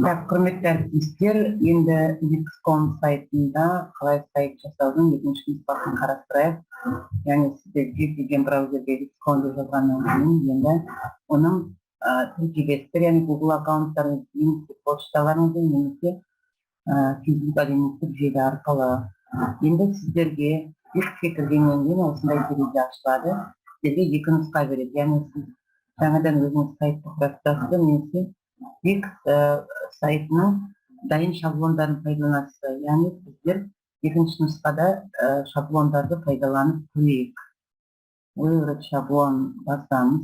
Құрметті әріптестер, енді Wix.com сайтында қалай сайт жасаудың екінші нұсқасын қарастырайық. Яғни сізде жекелеген браузерге Wix.com деп жазғаннан кейін енді оның тіркелістер, яғни Google аккаунттарыңыз, немесе почталарыңызды, немесе физикалық әлеуметтік желі арқылы. Енді сіздерге Wix-ке кіргеннен кейін осындай терезе ашылады. Сіздерге екі нұсқа береді. Яғни сіз жаңадан өзіңіз сайтты құрастырасыз, немесе Wix сайтының дайын шаблондарын пайдаланасыз. Яғни сіздер екінші нұсқада шаблондарды пайдаланып көрейік. Выбрать шаблон басамыз.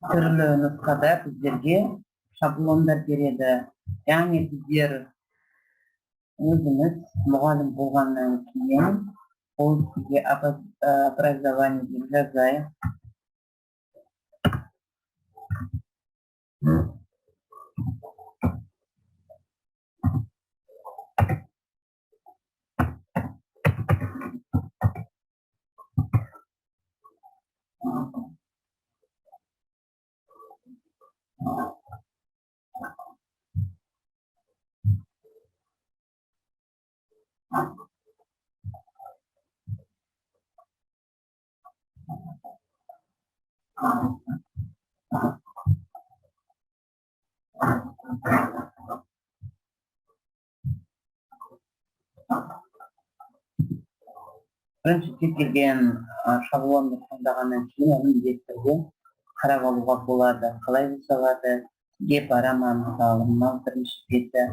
Түрлі нұсқада біздерге шаблондар береді. Яғни біздер өзіміз мұғалім болғаннан кейін ол сізге образование деп жазайық. Бірінші келген шаблонды таңдағаннан кейін оның міндеттерге қарап алуға болады. Қалай жасалады? Сізге барама, мысалы, мынау бірінші беті,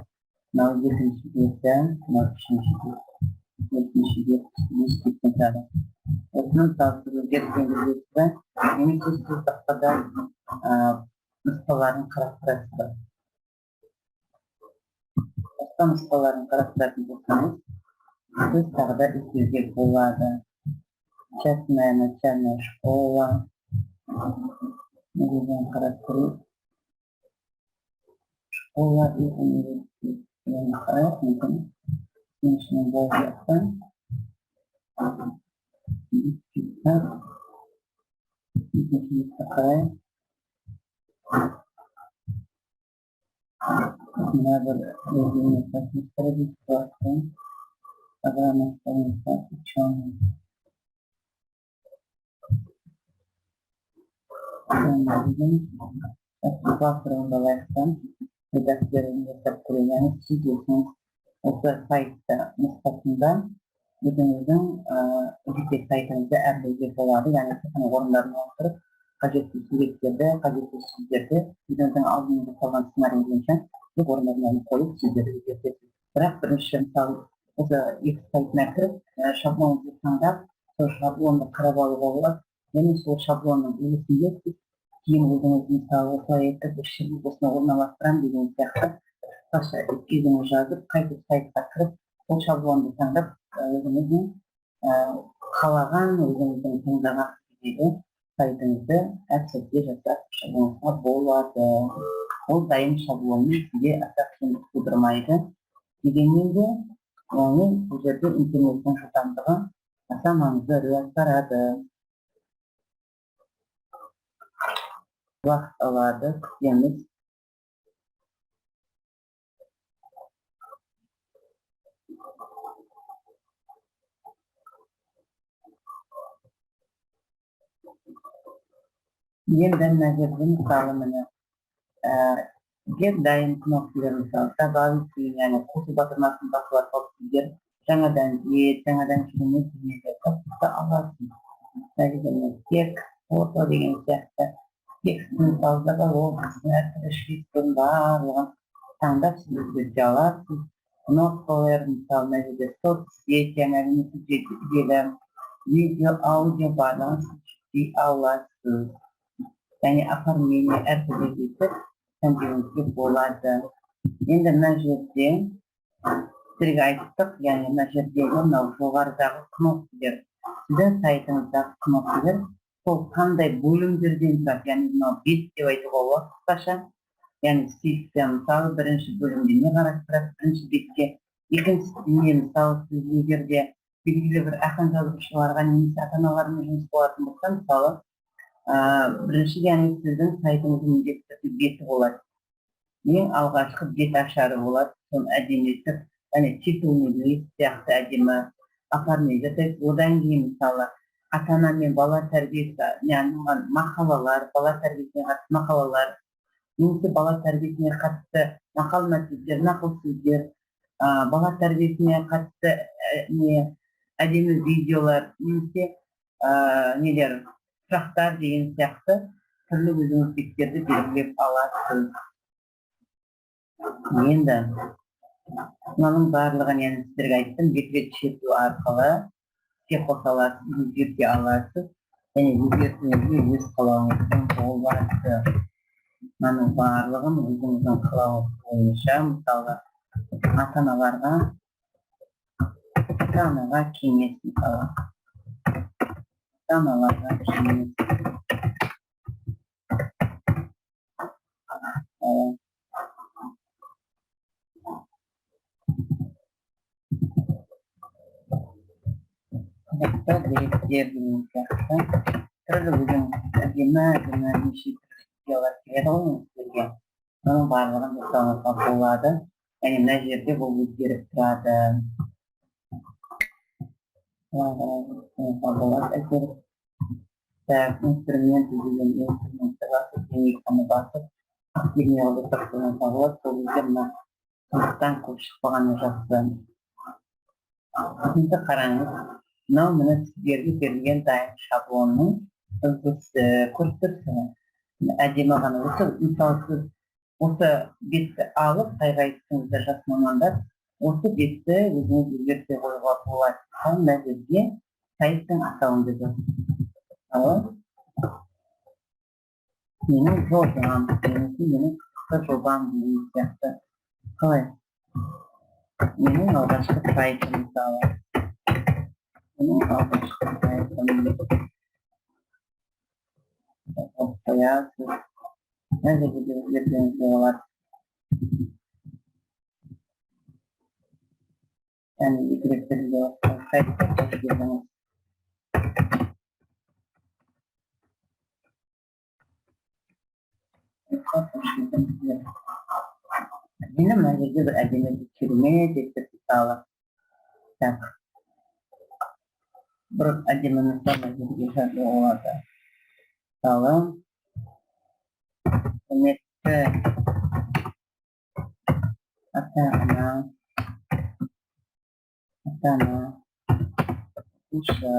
мынау екінші беті, мынау үшінші беті, екінші беті, осының мысалы өзгерген беті, немесе сіз тақтада нұсқаларын қарастырасыз. Басқа нұсқаларын қарастыратын болсаңыз, сіз тағы да іздеуге болады. Частная начальная школа. Неден қарастыру. Школа и университет. Яғни қарайық, мүмкін сенішінің болып жатқан. Екіншілікті қарайық. Мына бір өзіне сәтместері деп қуаттың. Программа станется ученый. Классрум давайықтан редакторын жасап көрейін. Сіздесіңіз осы сайтты нұсқасында өзіңіздің жеке сайтыңызды әрлеуге болады. Яғни сіздің орындарын ауыстырып, қажетті суреттерді, қажетті сөздерді өзіңіздің алдыңызда қалған сценарий бойынша өз орындарына қойып сөздерді өзгертесіз. Бірақ бірінші мысалы осы екі сайтына кіріп, шаблонды таңдап, сол шаблонды қарап алуға болады. Және сол шаблонның үлгісінде сіз кейін өзіңіз мысалы осылай етіп ішін осыны орналастырам деген сияқты қысқаша эскизін жазып, қайтып сайтқа кіріп, сол шаблонды таңдап, өзіңіздің қалаған, өзіңіздің таңдаған жердегі сайтыңызды әп сәтте жасап шығуыңызға болады. Ол дайын шаблонмен сізге аса қиындық тудырмайды. Дегенмен де бұл жерде интернеттің жылдамдығы аса маңызды рөл атқарады. Уақыт алады, күтеміз. Енді мына жерде мысалы міне дайын кнопкалар мысалы добавить яғни қосу батырмасын басып арқылы сіздер жаңадан жаңадан керемет дүниеге қосып аласыз. Тек фото деген сияқты текстің мысалы заголовкасын, әртүрлі шрифтің барлығын таңдап сіз өзгерте аласыз. Кнопкалар мысалы мына жерде соцсети, әлеуметтік желі, видео, аудио байланыс жүктей аласыз. Яғни оформление әртүрлі етіп таңдауыңызға болады. Енді мына жерде сіздерге айттық, яғни мына жердегі мынау жоғарыдағы кнопкалар, сіздің сайтыңыздағы кнопкалар сол қандай бөлімдерден тұрады, яғни мынау бет деп айтуға болады қысқаша. Яғни список, мысалы бірінші бөлімде не қарастырады, бірінші бетке екінші не мысалы сіз егер де белгілі бір ақын жазушыларға немесе ата аналармен жұмыс болатын болса мысалы біріншіден сіздің сайтыңыздың міндетті түрде беті болады. Ең алғашқы бет ашары болады. Соны әдемі етіп, яғни титулный лист сияқты әдемі апармай жасайсыз. Одан кейін мысалы ата ана мен бала тәрбиесі арналған мақалалар, бала тәрбиесіне қатысты мақалалар, немесе бала тәрбиесіне қатысты мақал-мәтелдер, нақыл сөздер, бала тәрбиесіне қатысты әдемі видеолар, немесе нелер, сұрақтар деген сияқты түрлі өзіңіз беттерді белгілеп аласыз. Енді мынаның барлығын енді сіздерге айттым, декрет шерту арқылы іске қоса аласыз, өзгерте аласыз, және өзгертуіңізге өз қалауыңызбен болады. Мынаның барлығын өзіңіздің қалауыңыз бойынша, мысалы ата-аналарға кеңес, мысалы ата-аналарға кеңес. Деректер деген сияқты түрлі өзің әдемі неше түрлі видеолар келеді ғой сіздерге. Оның барлығын жасауыңызға болады. Яғни мына жерде бұл өзгеріп тұрады. Инструмент деген инструменттерға сілтемені басып, акционерді тапсыруыңызға болады. Сол кезде мына сыныптан көп шықпағаны жақсы. Енді қараңыз. Мынау міне сіздерге берілген дайын шаблонның үлгісі, көріп тұрсыз. Әдемі ғана осы, мысалы сіз осы бетті алып, қайғайтыңызда жас мамандар, осы бетті өзіңіз өзгерте қоюға болады. Мына жерге сайттың атауын жазасыз. Менің жобам, менің қысқа жобам деген сияқты. Қалай? Менің алғашқы сайтым мысалы. Менің алғашқы сайтым қоясыз. Мына жерге өзгертуіңізге болады. Яғни декреттерде сайтқа қосып беріңіз. Мені мына жерде бір әдемі керемет етіп мысалы. Так. Бір әдемі мысалы жерге жазу болады. Мысалы. Құрметті ата-ана, оқушы.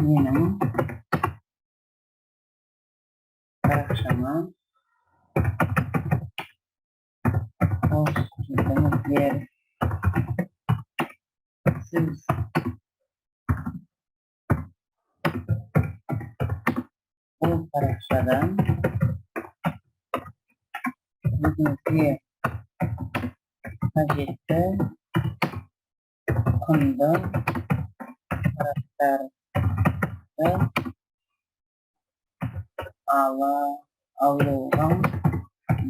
Менің парақшама қош келдіңіздер. Сіз бұл парақшадан өзіңізге қажетті құнды ақпараттарды алуға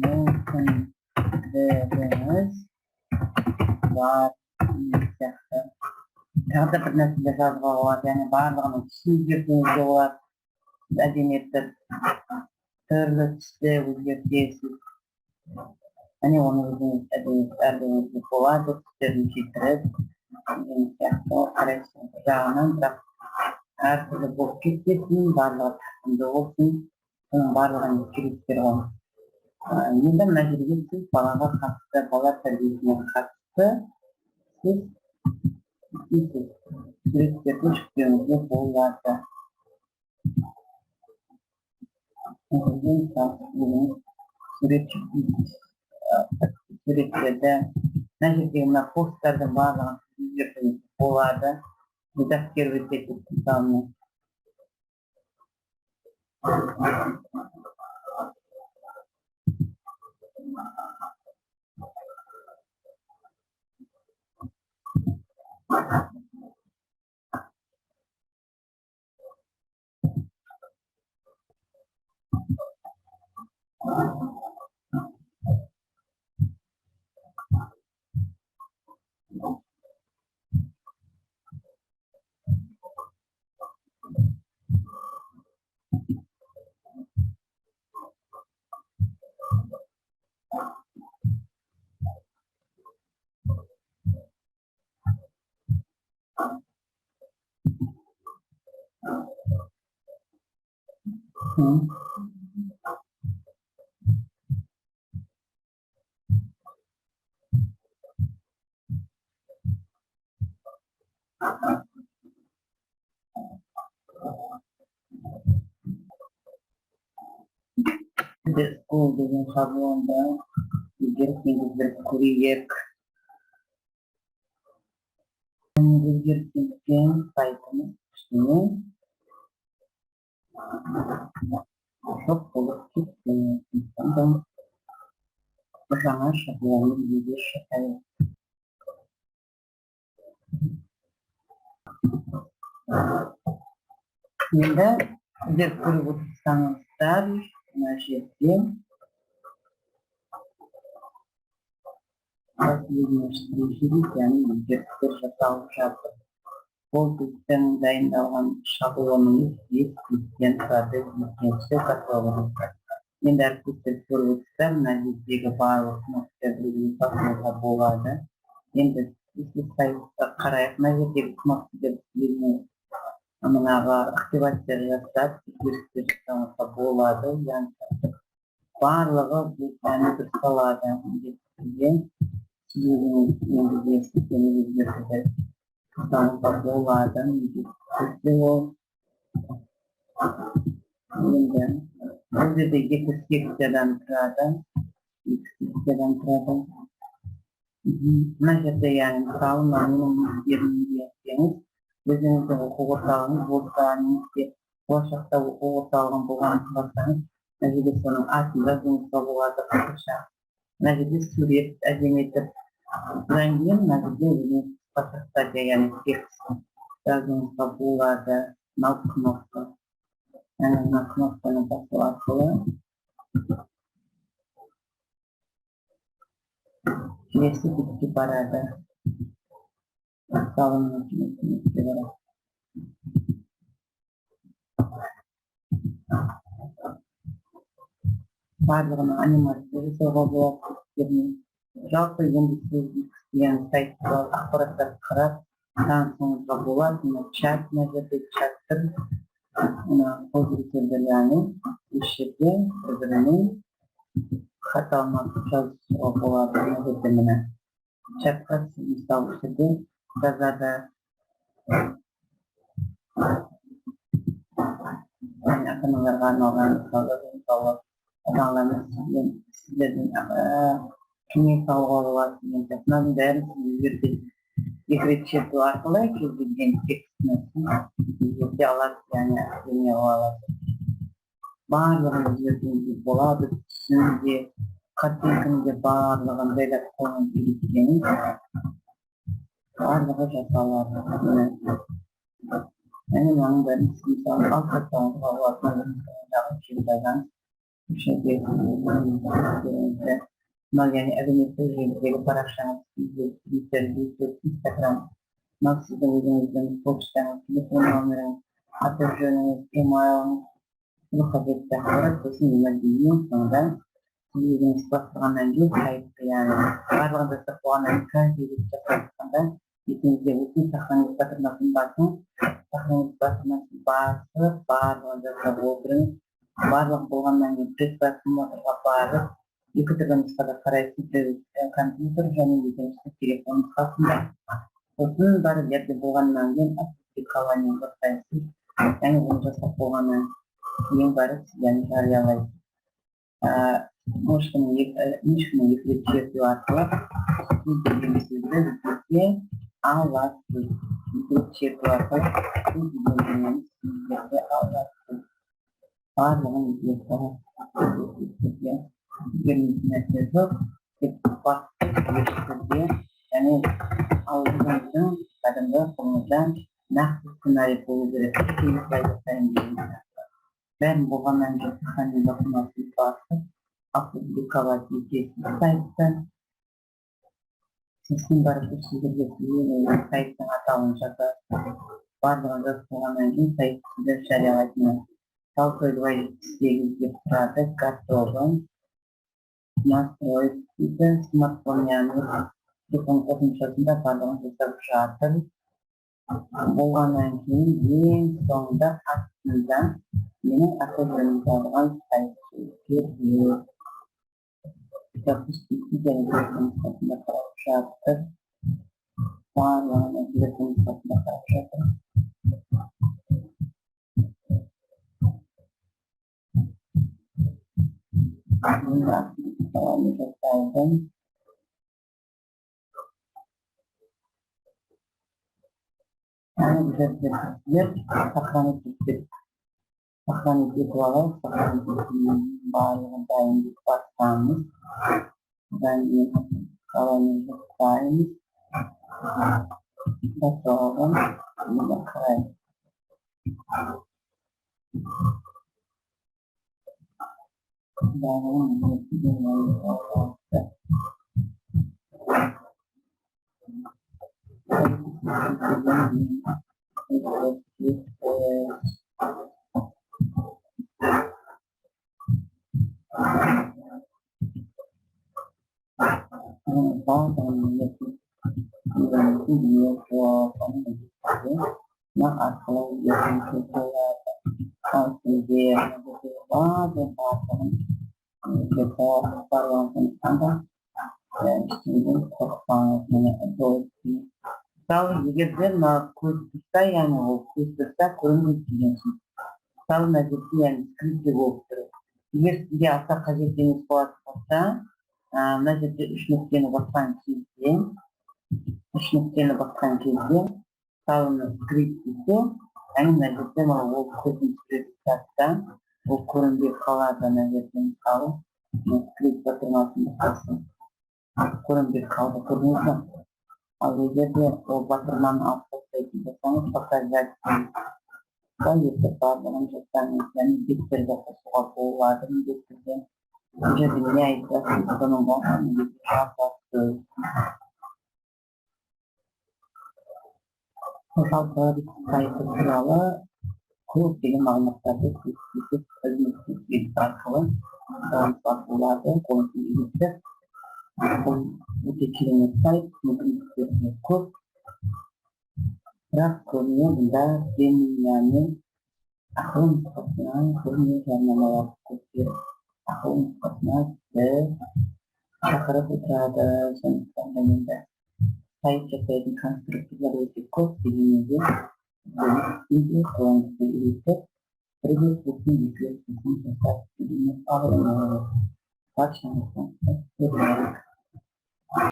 мүмкіндігіңіз бар сияқты. Тағы да бір нәрселер жазуға болады, яғни барлығының түсін өзгертуіңізге болады. Әдемі етіп түрлі түсті өзгертесіз. Яғни оны өзіңіз әдемі болады, түстерін кетіріп деген сияқты қарайсыз жағынан, бірақ әртүрлі болып кетпесін, барлығы тартымды болсын, соның барлығын ескеріңіздер ғой. Енді мына жерге сіз балаға қатысты, бала тәрбиесіне қатысты сіз суреттерді жүктеуіңізге болады. Суреттерді мына жердегі мына посттардың барлығын өзгертуіңізге болады. Редактор өтетін мысалына. Hı. This school doesn't have one there. You get into the Korean and you get into Python. Çok politik insandan жаңа шаблонны егер шақырайық. Енді сіздер көріп отырсаңыздар мына жерде яғни өзгерістер жасалып жатыр. Ол біздің дайындалған шаблонымыз 5 беттен тұрады, екінші каталогы. Енді әріптестер көріп отырсыздар, мына жердегі барлық кнопкаларды басуға болады. Енді сайтқа қарайық, мына жердегі кнопкаларды мынаға активация жасап, өзгерістер жасауға болады. Яғни барлығы бұл әні дұрысталады. Tasarrufa болады. Бұл жерде екі секциядан тұрады. Мына жерде яғни мысалы менің өзгерімді етсеңіз, өзіңіздің оқу орталығыңыз болса, немесе болашақта оқу орталығын болғанын қаласаңыз, мына жерде соның атын жазуыңызға болады қысқаша. Мына жерде сурет әдемі етіп, содан кейін мына жерде өзіңіз паспортқа яғни текст жазуыңызға болады. Мынау кнопка. Яғни мына кнопканы басу арқылы келесі бетке барады. Мысалы бетке барады. Барлығына анимация жасауға болады. Жалпы енді сіз деген сайтта ақпараттар қарап танысуыңызға болады. Чат, мына жерде чаттыр. Пользовательдер яғни осы жерде бір-бірінің хат алмасып жазысуға болады. Мына жерде міне чатқа сіз мысалы жерде жазады. Ата-аналарға арналған мысалы ата-аналармен сіздердің кеңес алуға болады деген сияқты. Мынаның бәрін сіз жерде екі рет шерту арқылы кез келген текстін жерде аласыз, яғни әсене аласыз. Барлығын жерде болады, түсінде, картинкінде барлығын жайлап қойып үйретсеңіз, барлығы жасалады. Яғни мынаның бәрін сіз мысалы алып жасауыңызға болады. Мынау яғни әлеуметтік желідегі парақшаңыз, Twitter, YouTube, Instagram, мынау сіздің өзіңіздің почтаңыз, телефон номеріңіз, аты жөніңіз, емейліңіз, бұл қажетті ақпарат сосын ең соңында сіз өзіңіз бастырғаннан кейін сайтты яғни барлығын жасап қойғаннан кейін каждый жасап жатқанда бетіңізде өтін сақтаңыз батырмасын басың, сақтаңыз батырмасын басып, барлығын жасап отырыңыз. Барлық болғаннан кейін предпросмотрға барып, екі түрлі нұсқада қарайсыз, компьютер және екіншісі телефон нұсқасында. Сосын барып жерде болғаннан кейін аппликацияларын жасайсыз, яғни оны жасап болғаннан кейін барып сіздерді жариялайсыз. Ешкімнің екі рет шерту арқылы сіз деген сөзді жүзеге аласыз. Екі рет шерту арқылы сіз деген сөздерді аласыз. Барлығын өзгерді. Нәрсе жоқ, тек басты және аузыңыздың кәдімгі қолыңыздан нақты сценарий болу керек. Бәрін болғаннан кейін сохранить документты басып, опубликовать етесіз сайтты. Сосын барып сіздерге сайттың атауын жазасыз. Барлығын жазып болғаннан кейін сайтты сіздер жариялайтын. Жалпы 28 деп тұрады, готовы. Настроить дейді, смартфон яғни телефон қосымшасында барлығын жасап жатыр. Болғаннан кейін ең соңында астында Yine akıllarını bağlayan sayısı yapmış iki derecesinin satında karşılattır. Var yani birisinin satında karşılattır. Bunu aslında devamlı gösterdim. Yani bir saklanıcı olarak saklanıcının bağlılığında bir başlanmış. Ben de kalanıcı sahimiz. Ve sonra bunu bakarım. Bağlılığın yetkilerini olarak bazen yetkilerini na akıl yetkileri aslında bazen kita varian anda şimdi korkmanın doğru. Sağ gibi na kursta yani o kursta kurun için. Sağ meclisi yani skripti bu. Bir siyasa kazetiniz varsa mecliste 3 noktaya bakan kişi 3 noktaya bakan kişi sağ skripti yani mecliste o kurun skripti bu kurun bir kalarda meclisin sağ skripti batırmasını kalsın. Kurun bir kalda kurulursa ayrıca de o batırmanın altı sayısında sonuç bakacaksınız. Sayısı bağlanan göstermeklerini bir soğuk oğullarını getirdi. Önce dünya ise sonunda bir cevap bastı. Total bir sayısı kralı kurul bilim almaktadır. Kısmeti ölümsüz bir sarkılı. Bağımsızlıklarda konusunu ilgisi. Bu tekilime sahip mümkün bir kur. Bırak konuya benim yani aklım sıkıntına konuyu kendime tutuyor. Aklım sıkıntına ve çakara kutrada sonuçlarında da sayı çekayım konstrüktifler ve kod bilimleri ve ilgi kullanıcı ilgisi Previous booking yüklü booking hesap bilimini sağlayan başlamışsın.